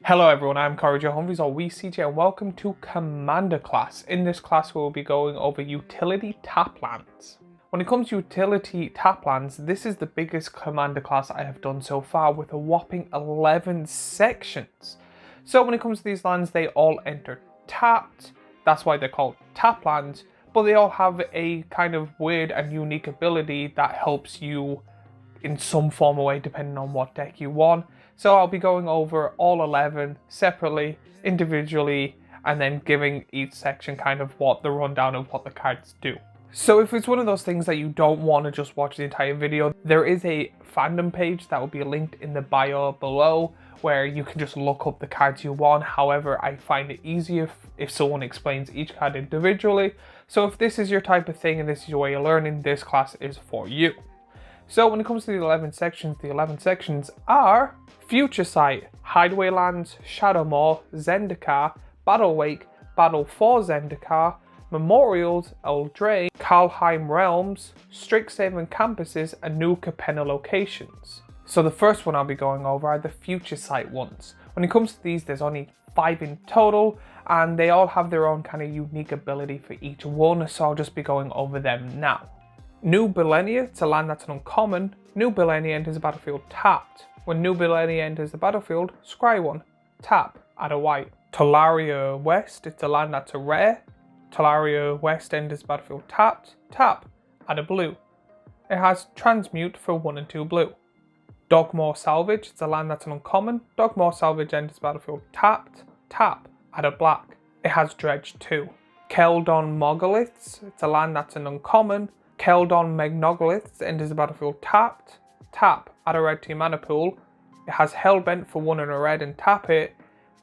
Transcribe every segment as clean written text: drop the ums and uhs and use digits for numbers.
Hello everyone, I'm Karlheim Realms or WeCJ and welcome to Commander class. In this class we'll be going over utility tap lands. When it comes to utility tap lands, this is the biggest Commander class I have done so far with a whopping 11 sections. So when it comes to these lands, they all enter tapped, that's why they're called tap lands, but they all have a kind of weird and unique ability that helps you in some form or way depending on what deck you want. So I'll be going over all 11 separately, individually, and then giving each section kind of what the rundown of what the cards do. So if it's one of those things that you don't want to just watch the entire video, there is a fandom page that will be linked in the bio below where you can just look up the cards you want. However, I find it easier if someone explains each card individually. So if this is your type of thing and this is your way of learning, this class is for you. So when it comes to the 11 sections are Future Sight, Hideaway Lands, Shadowlands, Zender, Battle Wake, Battle for Zender, Memorials, Eldraine, Karlheim Realms, Strixhaven campuses, and new compeller locations. So the first one I'll be going over are the Future Sight ones. When it comes to these, there's only 5 in total, and they all have their own kind of unique ability for each one, so I'll just be going over them now. New Millennia, it's a land that's an uncommon. New Millennia enters the battlefield tapped. When New Millennia enters the battlefield, scry one, tap, add a white. Talaria West, it's a land that's a rare. Talaria West enters the battlefield tapped, tap, add a blue. It has transmute for 1 and 2 blue. Dogmaw Salvage, it's a land that's an uncommon. Dogmaw Salvage enters the battlefield tapped, tap, add a black. It has dredge 2. Keldon Mogoliths, it's a land that's an uncommon. Keldon Megnogoliths enters the battlefield tapped, tap, add a red to your mana pool. It has Hellbent for 1 and a red and tap it.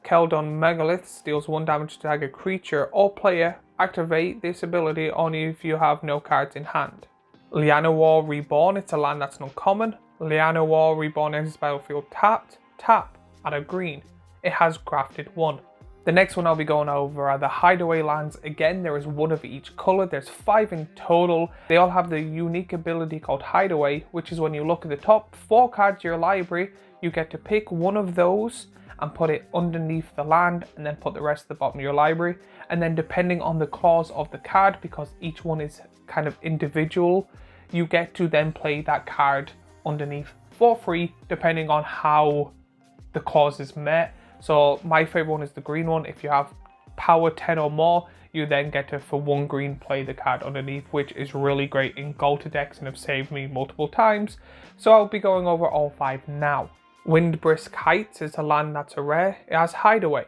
Keldon Megaliths deals 1 damage to target creature or player. Activate this ability only if you have no cards in hand. Llanowar Reborn, it's a land that's an uncommon. Llanowar Reborn enters the battlefield tapped, tap, add a green. It has grafted 1. The next one I'll be going over are the Hideaway Lands. Again, there is 1 of each colour. There's 5 in total. They all have the unique ability called Hideaway, which is when you look at the top 4 cards of your library, you get to pick one of those and put it underneath the land and then put the rest at the bottom of your library. And then depending on the clause of the card, because each one is kind of individual, you get to then play that card underneath for free, depending on how the clause is met. So my favorite one is the green one. If you have power 10 or more, you then get to, for 1 green, play the card underneath, which is really great in Gota decks and have saved me multiple times. So I'll be going over all 5 now. Windbrisk Heights is a land that's a rare. It has Hideaway.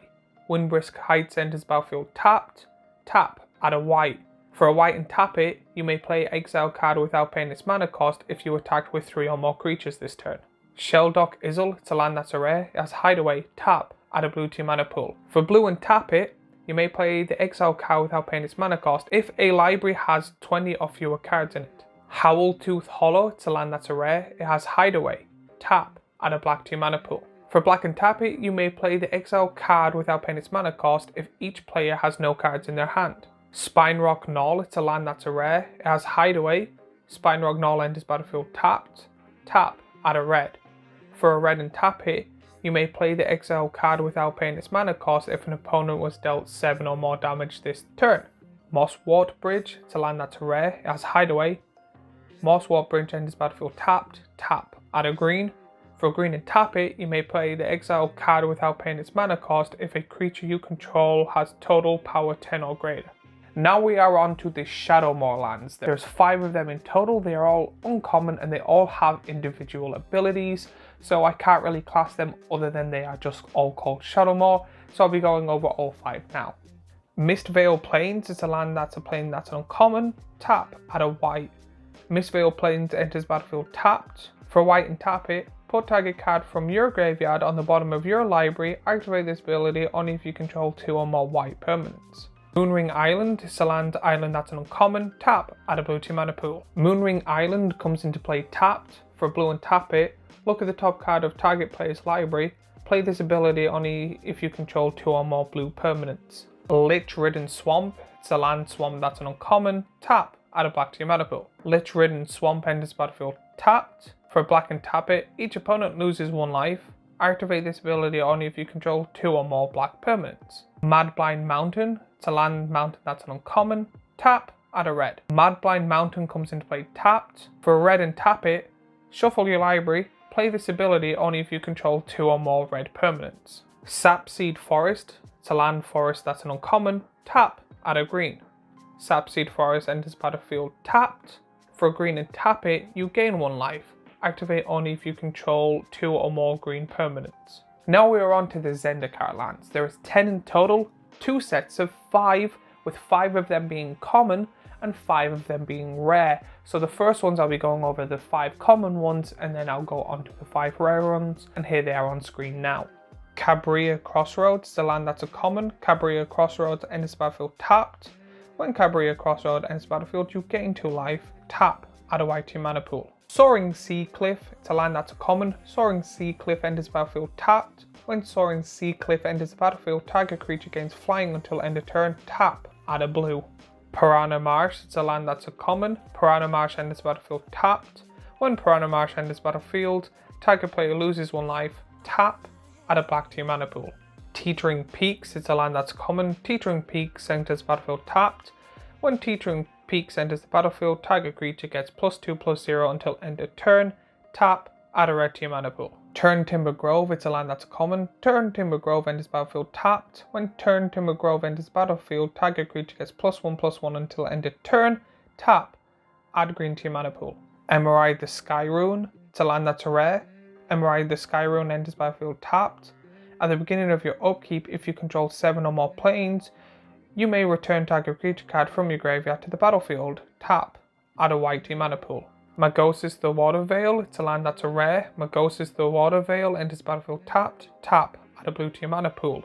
Windbrisk Heights enters battlefield tapped, tap, add a white. For a white and tap it, you may play exile card without paying its mana cost if you attacked with 3 or more creatures this turn. Sheldock Izzle, it's a land that's a rare. It has Hideaway, tap, add a blue to your mana pool. For blue and tap it, you may play the exile card without paying its mana cost if a library has 20 or fewer cards in it. Howltooth Hollow, it's a land that's a rare. It has Hideaway, tap, add a black to your mana pool. For black and tap it, you may play the exile card without paying its mana cost if each player has no cards in their hand. Spinerock Gnaw, it's a land that's a rare. It has Hideaway, Spinerock Gnaw enters battlefield tapped, tap, add a red. For a red and tap it, you may play the exile card without paying its mana cost if an opponent was dealt 7 or more damage this turn. Mosswort Bridge, it's a land that's a rare. It has Hideaway. Mosswort Bridge enters battlefield tapped, tap, add a green. For green and tap it, you may play the exile card without paying its mana cost if a creature you control has total power 10 or greater. Now we are on to the Shadowlands lands. There's 5 of them in total. They are all uncommon and they all have individual abilities. So I can't really class them other than they are just all called Shadowlands. So I'll be going over all 5 now. Mistvale Plains is a land that's a plane that's an uncommon. Tap, add a white. Mistvale Plains enters battlefield tapped. For white and tap it, put target card from your graveyard on the bottom of your library. Activate this ability only if you control 2 or more white permanents. Moonring Island is a island that's an uncommon. Tap, add a blue to your mana pool. Moonring Island comes into play tapped. For blue and tap it, look at the top card of target player's library. Play this ability only if you control 2 or more blue permanents. Lich-Ridden Swamp, it's a land swamp that's an uncommon. Tap, add a black to your mana pool. Lich-Ridden Swamp enters battlefield tapped. For black and tap it, each opponent loses 1 life. Activate this ability only if you control 2 or more black permanents. Mad Blind Mountain, it's a land mountain that's an uncommon. Tap, add a red. Mad Blind Mountain comes into play tapped. For a red and tap it, shuffle your library, play this ability only if you control 2 or more red permanents. Sapseed Forest, it's a land forest that's an uncommon. Tap, add a green. Sapseed Forest enters battlefield tapped. For a green and tap it, you gain 1 life. Activate only if you control 2 or more green permanents. Now we are on to the Zender Karlheim. There is 10 in total, 2 sets of 5, with 5 of them being common and 5 of them being rare. So the first ones I'll be going over the 5 common ones, and then I'll go on to the 5 rare ones, and here they are on screen now. Cabria Crossroads, the land that's a common. Cabria Crossroads enters battlefield tapped. When Cabria Crossroads enters battlefield, you gain 2 life. Tap, add a white to your mana pool. Soaring Sea Cliff, it's a land that's a common. Soaring Sea Cliff enters battlefield tapped. When Soaring Sea Cliff enters the battlefield, target creature gains flying until end of turn. Tap, add a blue. Piranha Marsh, it's a land that's a common. Piranha Marsh enters battlefield tapped. When Piranha Marsh enters battlefield, target player loses 1 life. Tap, add a black to your mana pool. Teetering Peaks, it's a land that's common. Teetering Peaks enters battlefield tapped. When Teetering Peaks enters the battlefield, target creature gets +2/+0 until end of turn. Tap, add a red to your mana pool. Turn Timber Grove, it's a land that's a common. Turn Timber Grove enters battlefield tapped. When Turn Timber Grove enters the battlefield, target creature gets +1/+1 until end of turn. Tap, add green to your mana pool. Emerald the Sky Rune, it's a land that's a rare. Emerald the Sky Rune enters battlefield tapped. At the beginning of your upkeep, if you control 7 or more planes, you may return target creature card from your graveyard to the battlefield. Tap, add a white to your mana pool. Magosis the Water Veil, it's a land that's a rare. Magosis the Water Veil enters battlefield tapped. Tap, add a blue to your mana pool.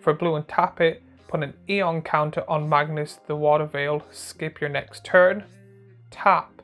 For a blue and tap it, put an Eon counter on Magnus the Water Veil, skip your next turn. Tap,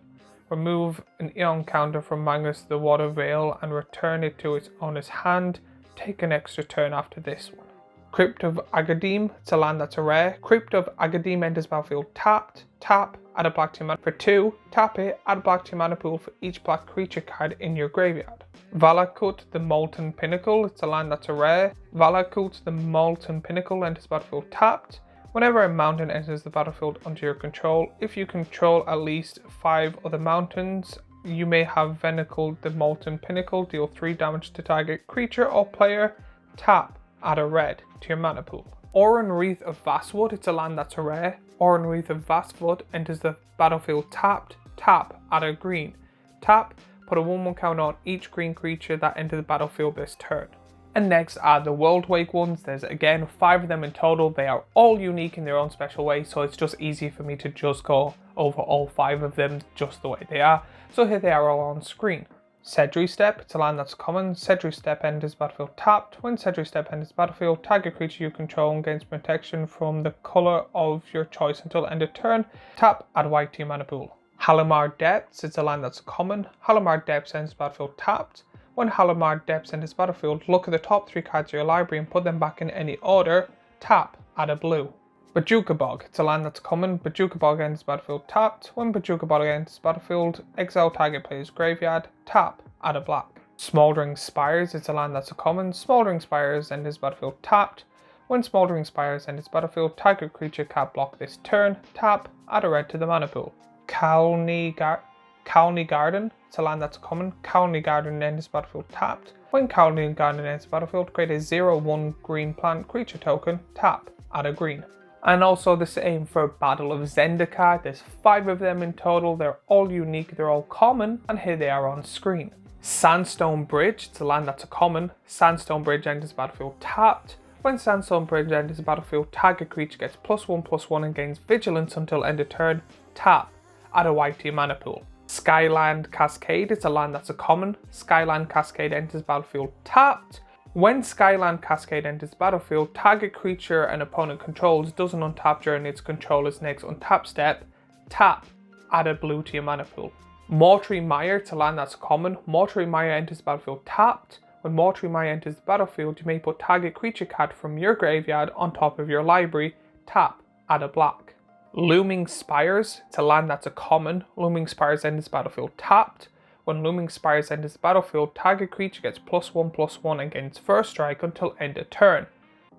remove an Eon counter from Magnus the Water Veil and return it to its owner's hand. Take an extra turn after this one. Crypt of Agadim, it's a land that's a rare. Crypt of Agadim enters battlefield tapped. Tap, add a black to your mana. For 2, tap it, add a black to your mana pool for each black creature card in your graveyard. Valakut the Molten Pinnacle, it's a land that's a rare. Valakut the Molten Pinnacle enters battlefield tapped. Whenever a mountain enters the battlefield under your control, if you control at least 5 other mountains, you may have Venacle the Molten Pinnacle deal 3 damage to target creature or player. Tap, add a red to your mana pool. Oran Wreath of Vastwood, it's a land that's a rare. Oran Wreath of Vastwood enters the battlefield tapped. Tap, add a green. Tap, put a 1/1 counter on each green creature that enters the battlefield this turn. And next are the World Wake ones. There's again 5 of them in total. They are all unique in their own special way, so it's just easy for me to just go over all 5 of them just the way they are. So here they are all on screen. Sedri Step, it's a land that's common. Sedri Step enters battlefield tapped. When Sedri Step enters battlefield, target creature you control gains protection from the colour of your choice until end of turn. Tap, add white to your mana pool. Halimar Depths, it's a land that's common. Halimar Depths enters battlefield tapped. When Halimar Depths enters battlefield, look at the top 3 cards of your library and put them back in any order. Tap, add a blue. Bajuka Bog, it's a land that's common. Bajuka Bog enters battlefield tapped. When Bajuka Bog enters battlefield, exile target player's graveyard. Tap, add a black. Smouldering Spires, it's a land that's a common. Smouldering Spires enters battlefield tapped. When Smouldering Spires enters battlefield, target creature can't block this turn. Tap, add a red to the mana pool. Cowley Garden, it's a land that's a common. Cowley Garden enters battlefield tapped. When Cowley Garden enters battlefield, create a 0/1 green plant creature token. Tap, add a green. And also the same for Battle of Zender card. There's 5 of them in total. They're all unique, they're all common, and here they are on screen. Sandstone Bridge, it's a land that's a common. Sandstone Bridge enters battlefield tapped. When Sandstone Bridge enters the battlefield, target creature gets +1/+1 and gains vigilance until end of turn. Tap, add a white to your mana pool. Skyland Cascade, it's a land that's a common. Skyland Cascade enters battlefield tapped. When Skyland Cascade enters the battlefield, target creature an opponent controls doesn't untap during its controller's next untap step. Tap, add a blue to your mana pool. Mortuary Mire, it's a land that's common. Mortuary Mire enters the battlefield tapped. When Mortuary Mire enters the battlefield, you may put target creature card from your graveyard on top of your library. Tap, add a black. Looming Spires, it's a land that's a common. Looming Spires enters the battlefield tapped. When Looming Spires enters the battlefield, target creature gets +1/+1 against first strike until end of turn.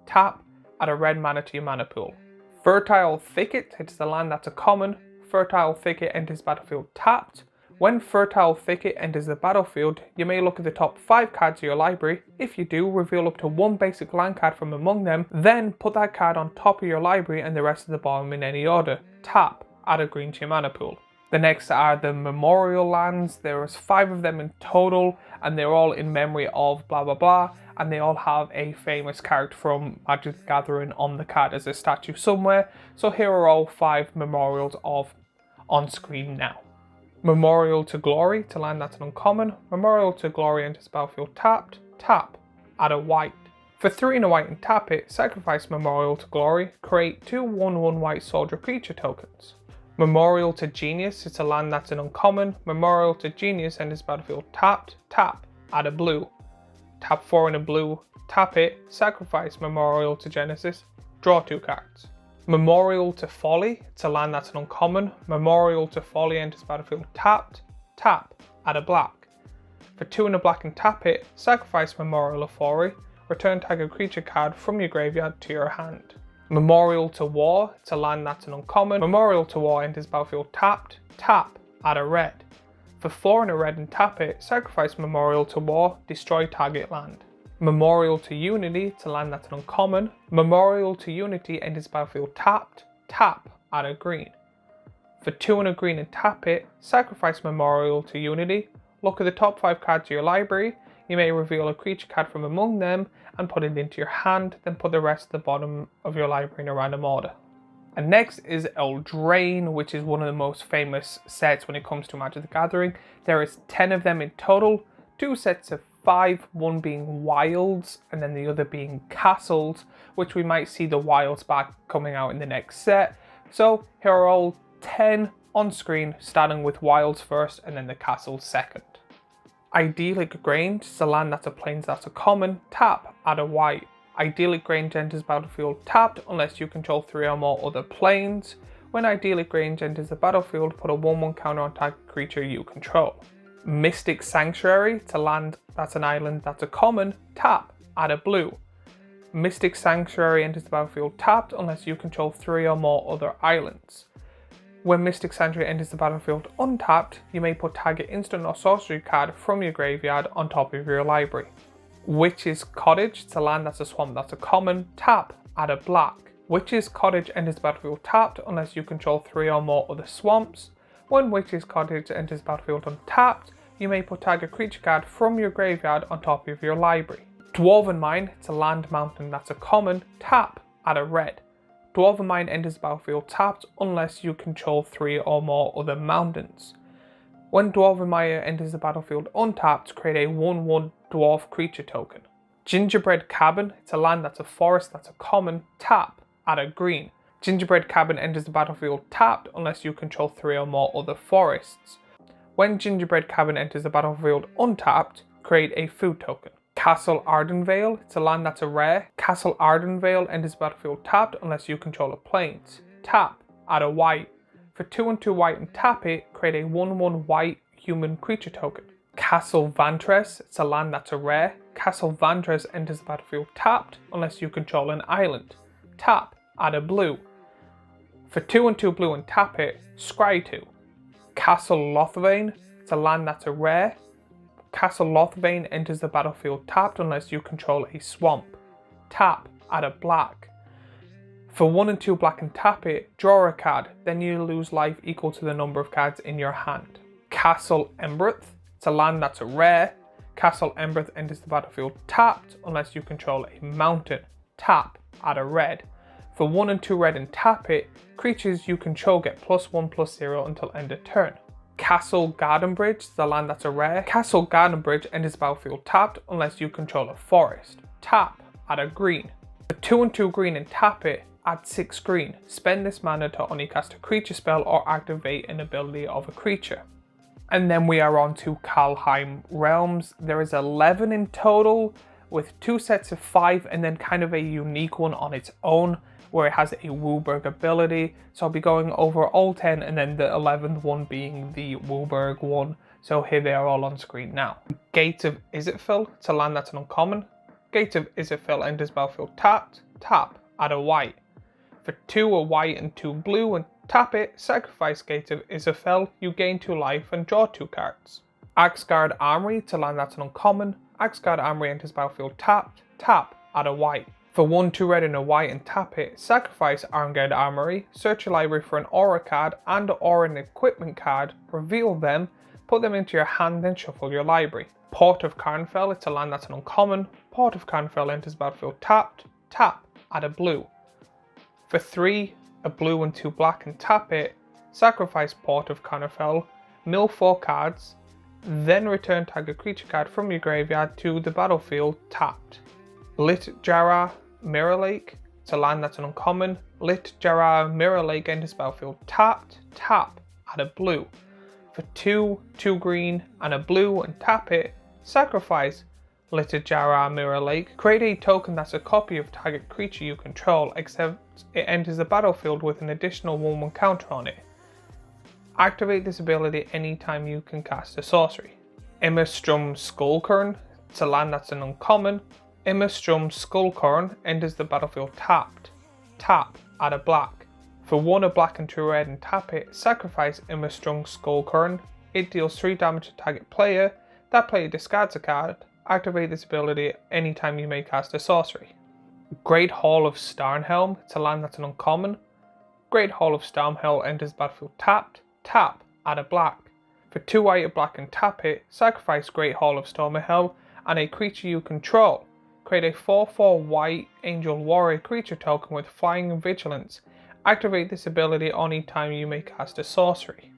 Tap, add a red mana to your mana pool. Fertile Thicket hits the land that's a common. Fertile Thicket enters battlefield tapped. When Fertile Thicket enters the battlefield, you may look at the top 5 cards of your library. If you do, reveal up to 1 basic land card from among them, then put that card on top of your library and the rest of the bottom in any order. Tap, add a green to your mana pool. The next are the Memorial Lands. There is 5 of them in total, and they're all in memory of blah blah blah, and they all have a famous character from Magic the Gathering on the card as a statue somewhere. So here are all 5 memorials of on screen now. Memorial to Glory, to land that's an uncommon. Memorial to Glory enters battlefield tapped. Tap, add a white. For 3 and a white and tap it, sacrifice Memorial to Glory, create 2 1/1 white soldier creature tokens. Memorial to Genius, it's a land that's an uncommon. Memorial to Genius enters battlefield tapped. Tap, add a blue. Tap 4 and a blue, tap it, sacrifice Memorial to Genesis, draw 2 cards. Memorial to Folly, it's a land that's an uncommon. Memorial to Folly enters battlefield tapped. Tap, add a black. For 2 and a black and tap it, sacrifice Memorial of Folly, return target creature card from your graveyard to your hand. Memorial to War, it's a land that's an uncommon. Memorial to War enters battlefield tapped. Tap, add a red. For 4 and a red and tap it, sacrifice Memorial to War, destroy target land. Memorial to Unity, it's a land that's an uncommon. Memorial to Unity enters battlefield tapped. Tap, add a green. For 2 and a green and tap it, sacrifice Memorial to Unity. Look at the top 5 cards of your library. You may reveal a creature card from among them and put it into your hand, then put the rest at the bottom of your library in a random order. And next is Eldraine, which is one of the most famous sets when it comes to Magic the Gathering. There is 10 of them in total, 2 sets of 5, one being Wilds and then the other being Castles, which we might see the Wilds back coming out in the next set. So here are all 10 on screen, starting with Wilds first and then the Castles second. Idyllic Grange is a land that's a plains that's a common. Tap, add a white. Idyllic Grange enters battlefield tapped unless you control 3 or more other plains. When Idyllic Grange enters the battlefield, put a 1/1 counter on target creature you control. Mystic Sanctuary, it's a land that's an island that's a common. Tap, add a blue. Mystic Sanctuary enters the battlefield tapped unless you control 3 or more other islands. When Mystic Sanctuary enters the battlefield untapped, you may put target instant or sorcery card from your graveyard on top of your library. Witch's Cottage, it's a land that's a swamp that's a common. Tap, add a black. Witch's Cottage enters the battlefield tapped unless you control 3 or more other swamps. When Witch's Cottage enters the battlefield untapped, you may put target creature card from your graveyard on top of your library. Dwarven Mine, it's a land mountain that's a common. Tap, add a red. Dwarven Mine enters the battlefield tapped unless you control 3 or more other mountains. When Dwarven Mine enters the battlefield untapped, create a 1/1 dwarf creature token. Gingerbread Cabin, it's a land that's a forest that's a common. Tap, add a green. Gingerbread Cabin enters the battlefield tapped unless you control 3 or more other forests. When Gingerbread Cabin enters the battlefield untapped, create a food token. Castle Ardenvale, it's a land that's a rare. Castle Ardenvale enters the battlefield tapped unless you control a plains. Tap, add a white. For 2 and 2 white and tap it, create a 1/1 white human creature token. Castle Vantress, it's a land that's a rare. Castle Vantress enters the battlefield tapped unless you control an island. Tap, add a blue. For 2 and 2 blue and tap it, scry 2. Castle Lothbane, it's a land that's a rare. Castle Lothbane enters the battlefield tapped unless you control a swamp. Tap, add a black. For 1 and 2 black and tap it, draw a card, then you lose life equal to the number of cards in your hand. Castle Embereth, it's a land that's a rare. Castle Embereth enters the battlefield tapped unless you control a mountain. Tap, add a red. For 1 and 2 red and tap it, creatures you control get +1/+0 until end of turn. Castle Garden Bridge, the land that's a rare. Castle Garden Bridge enters the battlefield tapped unless you control a forest. Tap, add a green. For 2 and 2 green and tap it, add 6 green. Spend this mana to only cast a creature spell or activate an ability of a creature. And then we are on to Karlheim Realms. There is 11 in total, with 2 sets of 5 and then kind of a unique one on its own, where it has a Wooburg ability. So I'll be going over all 10 and then the 11th one being the Wooburg one. So here they are all on screen now. Gates of Izzetfill, it's a land that's an uncommon. Gates of Izzetfill enters battlefield tapped, tap, add a white. For 2 a white and 2 blue and tap it, sacrifice Gates of Izzetfill, you gain 2 life and draw 2 cards. Axgard Armory, it's a land that's an uncommon. Axgard Armory enters battlefield tapped, tap, add a white. For 1, 2 red and a white and tap it, sacrifice Arngard Armory, search your library for an aura card and or an equipment card, reveal them, put them into your hand, then shuffle your library. Port of Karnfell, it's a land that's an uncommon. Port of Karnfell enters battlefield tapped, tap, add a blue. For 3, a blue and 2 black and tap it, sacrifice Port of Karnfell, mill 4 cards, then return target creature card from your graveyard to the battlefield tapped. Lit Jara Mirror Lake, it's a land that's an uncommon. Lit Jara Mirror Lake enters battlefield tapped, tap, add a blue. For 2, 2 green and a blue and tap it, sacrifice Lit Jara Mirror Lake. Create a token that's a copy of target creature you control, except it enters the battlefield with an additional 1/1 counter on it. Activate this ability anytime you can cast a sorcery. Immerstrom Skullcorn, it's a land that's an uncommon. Immerstrom Skullcorn enters the battlefield tapped, tap, add a black. For 1 a black and 2 red and tap it, sacrifice Immerstrom Skullcorn. It deals 3 damage to target player. That player discards a card. Activate this ability anytime you may cast a sorcery. Great Hall of Starnhelm, it's a land that's an uncommon. Great Hall of Starnhelm enters battlefield tapped, tap, add a black. For 2 white, a black and tap it, sacrifice Great Hall of Stormhelm and a creature you control. Create a 4/4 white Angel Warrior creature token with flying and vigilance. Activate this ability any time you may cast a sorcery.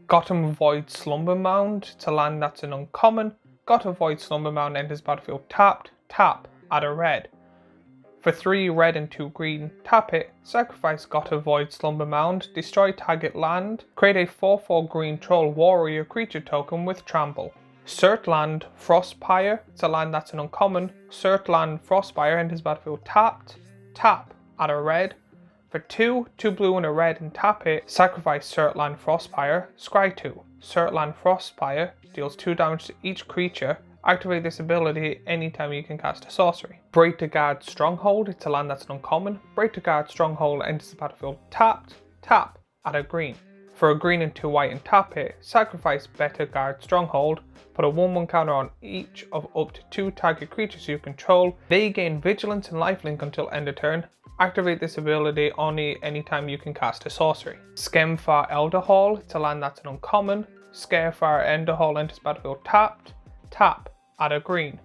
Gotham Void Slumber Mound, it's a land that's an uncommon. Gotham Void Slumber Mound enters battlefield tapped, tap, add a red. For 3 red and 2 green, tap it, sacrifice Gotham Void Slumber Mound, destroy target land, create a 4/4 green Troll Warrior creature token with trample. Surtland Frostpire, it's a land that's an uncommon. Surtland Frostpire enters battlefield tapped, tap, add a red. For 2, 2 blue and a red and tap it, sacrifice Surtland Frostpire, scry 2. Surtland Frostpire deals 2 damage to each creature. Activate this ability anytime you can cast a sorcery. Break-to-Guard Stronghold, it's a land that's an uncommon. Break-to-Guard Stronghold enters the battlefield tapped, tap, add a green. For a green and 2 white and tap it, sacrifice Better Guard Stronghold, put a 1/1 counter on each of up to 2 target creatures you control. They gain vigilance and lifelink until end of turn. Activate this ability only anytime you can cast a sorcery. Skemfar Elderhall, it's a land that's an uncommon. Skemfar Elderhall enters battlefield tapped, tap, add a green.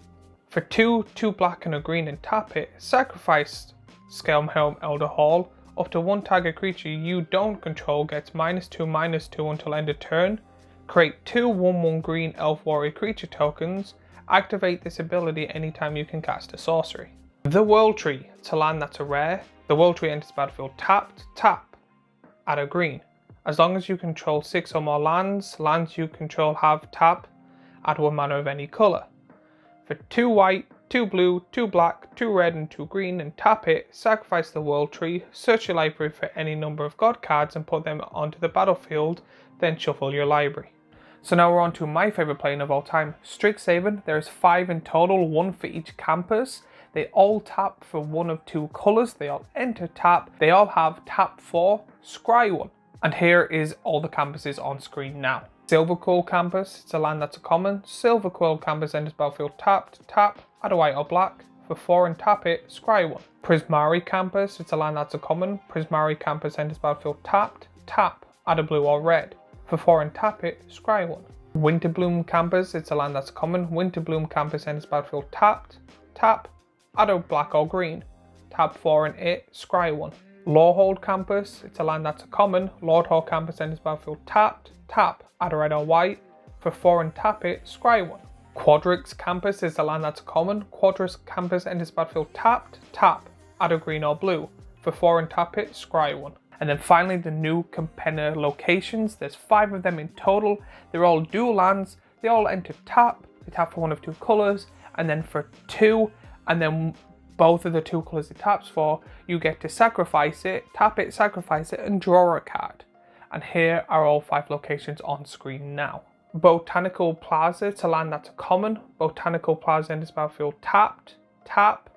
For 2, 2 black and a green and tap it, sacrifice Skemhelm Elderhall. Up to 1 target creature you don't control gets -2/-2 until end of turn. Create 2 1/1 green Elf Warrior creature tokens. Activate this ability anytime you can cast a sorcery. The World Tree, it's a land that's a rare. The World Tree enters battlefield tapped, tap, add a green. As long as you control 6 or more lands you control have tap, add 1 mana of any colour. For 2 white, 2 blue, 2 black, 2 red and 2 green and tap it, sacrifice the World Tree, search your library for any number of god cards and put them onto the battlefield, then shuffle your library. So now we're on to my favourite plane of all time, Strixhaven. There's 5 in total, 1 for each campus. They all tap for 1 of 2 colours, they all enter tap, they all have tap 4, scry 1. And here is all the campuses on screen now. Silverquill Campus, it's a land that's a common. Silverquill Campus enters battlefield tapped, tap, add a white or black. For 4 and tap it, scry 1. Prismari Campus, it's a land that's a common. Prismari Campus enters battlefield tapped, tap, add a blue or red. For 4 and tap it, scry 1. Winterbloom Campus, it's a land that's a common. Winterbloom Campus enters battlefield tapped, tap, add a black or green. Tap 4 and it, scry 1. Lorehold Campus, it's a land that's a common. Lorehold Campus enters battlefield tapped, tap, add a red or white. For 4 and tap it, scry 1. Quadrix Campus is a land that's a common. Quadrix Campus enters battlefield tapped, tap, add a green or blue. For 4 and tap it, scry 1. And then finally the new compeller locations. There's 5 of them in total. They're all dual lands. They all enter tap. They tap for 1 of 2 colours. And then for 2, and then both of the 2 colours it taps for, you get to sacrifice it, tap it, sacrifice it, and draw a card. And here are all 5 locations on screen now. Botanical Plaza, it's a land that's a common. Botanical Plaza enters battlefield tapped. Tap,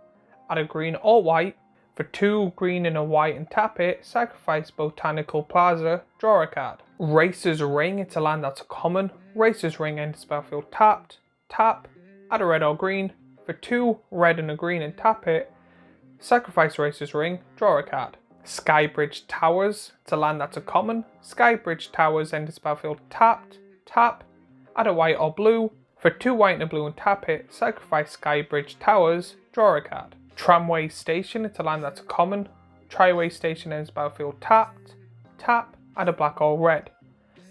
add a green or white. For 2 green and a white and tap it, sacrifice Botanical Plaza, draw a card. Racer's Ring, it's a land that's a common. Racer's Ring enters battlefield tapped. Tap, add a red or green. For 2 red and a green and tap it, sacrifice Racer's Ring, draw a card. Skybridge Towers, it's a land that's a common. Skybridge Towers enters battlefield tapped. Tap, add a white or blue. For 2 white and a blue and tap it, sacrifice Skybridge Towers, draw a card. Tramway Station, it's a land that's a common. Tramway Station enters battlefield tapped. Tap, add a black or red.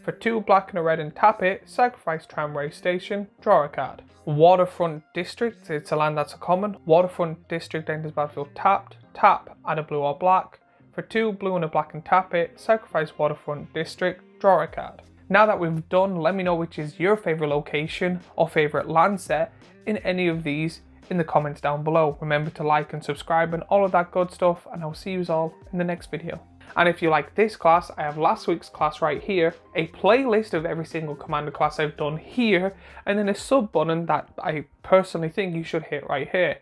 For 2 black and a red and tap it, sacrifice Tramway Station, draw a card. Waterfront District, it's a land that's a common. Waterfront District enters battlefield tapped. Tap, add a blue or black. For 2 blue and a black and tap it, sacrifice Waterfront District, draw a card. Now that we've done, let me know which is your favourite location or favourite land set in any of these in the comments down below. Remember to like and subscribe and all of that good stuff, and I'll see you all in the next video. And if you like this class, I have last week's class right here, a playlist of every single commander class I've done here, and then a sub button that I personally think you should hit right here.